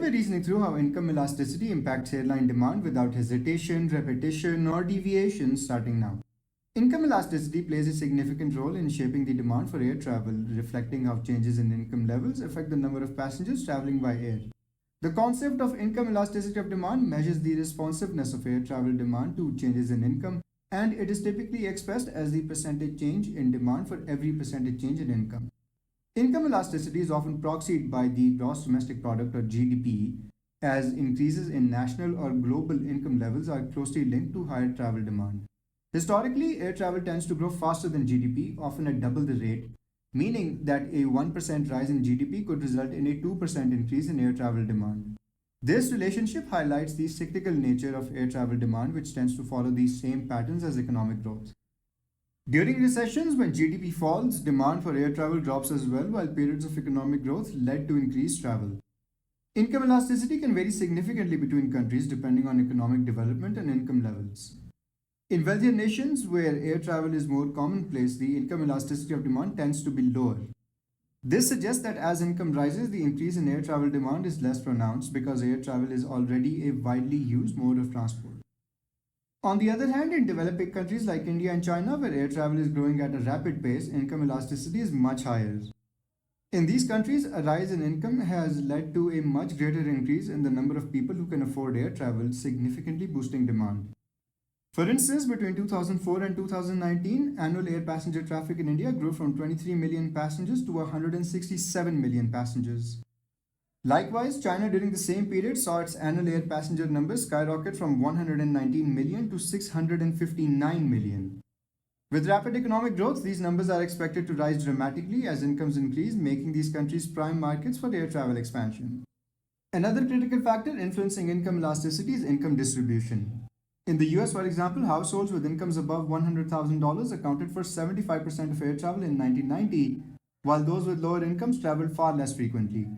we're reasoning through how income elasticity impacts airline demand without hesitation, repetition, or deviation starting now. Income elasticity plays a significant role in shaping the demand for air travel, reflecting how changes in income levels affect the number of passengers traveling by air. The concept of income elasticity of demand measures the responsiveness of air travel demand to changes in income, and it is typically expressed as the percentage change in demand for every percentage change in income. Income elasticity is often proxied by the gross domestic product or GDP, as increases in national or global income levels are closely linked to higher travel demand. Historically, air travel tends to grow faster than GDP, often at double the rate, meaning that a 1% rise in GDP could result in a 2% increase in air travel demand. This relationship highlights the cyclical nature of air travel demand, which tends to follow these same patterns as economic growth. During recessions, when GDP falls, demand for air travel drops as well, while periods of economic growth led to increased travel. Income elasticity can vary significantly between countries depending on economic development and income levels. In wealthier nations where air travel is more commonplace, the income elasticity of demand tends to be lower. This suggests that as income rises, the increase in air travel demand is less pronounced because air travel is already a widely used mode of transport. On the other hand, in developing countries like India and China, where air travel is growing at a rapid pace, income elasticity is much higher. In these countries, a rise in income has led to a much greater increase in the number of people who can afford air travel, significantly boosting demand. For instance, between 2004 and 2019, annual air passenger traffic in India grew from 23 million passengers to 167 million passengers. Likewise, China during the same period saw its annual air passenger numbers skyrocket from 119 million to 659 million. With rapid economic growth, these numbers are expected to rise dramatically as incomes increase, making these countries prime markets for air travel expansion. Another critical factor influencing income elasticity is income distribution. In the US, for example, households with incomes above $100,000 accounted for 75% of air travel in 1990, while those with lower incomes traveled far less frequently.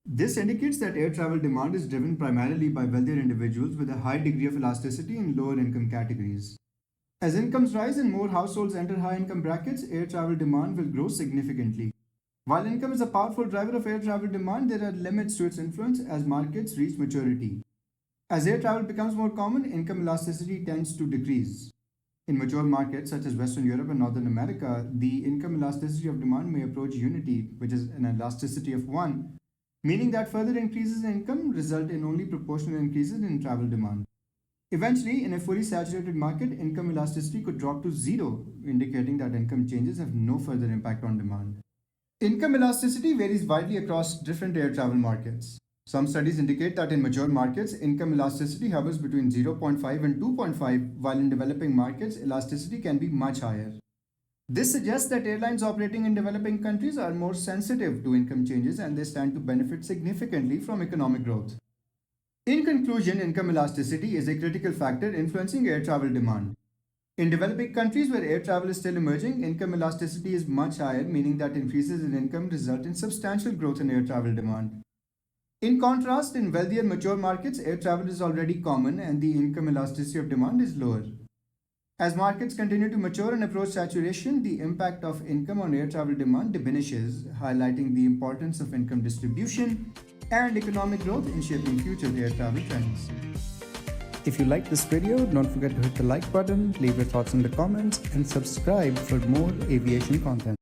This indicates that air travel demand is driven primarily by wealthier individuals with a high degree of elasticity in lower income categories. As incomes rise and more households enter high income brackets, air travel demand will grow significantly. While income is a powerful driver of air travel demand, there are limits to its influence as markets reach maturity. As air travel becomes more common, income elasticity tends to decrease. In mature markets such as Western Europe and Northern America, the income elasticity of demand may approach unity, which is an elasticity of 1, meaning that further increases in income result in only proportional increases in travel demand. Eventually, in a fully saturated market, income elasticity could drop to 0, indicating that income changes have no further impact on demand. Income elasticity varies widely across different air travel markets. Some studies indicate that in mature markets, income elasticity hovers between 0.5 and 2.5, while in developing markets, elasticity can be much higher. This suggests that airlines operating in developing countries are more sensitive to income changes and they stand to benefit significantly from economic growth. In conclusion, income elasticity is a critical factor influencing air travel demand. In developing countries where air travel is still emerging, income elasticity is much higher, meaning that increases in income result in substantial growth in air travel demand. In contrast, in wealthier mature markets, air travel is already common and the income elasticity of demand is lower. As markets continue to mature and approach saturation, the impact of income on air travel demand diminishes, highlighting the importance of income distribution and economic growth in shaping future air travel trends. If you like this video, don't forget to hit the like button, leave your thoughts in the comments, and subscribe for more aviation content.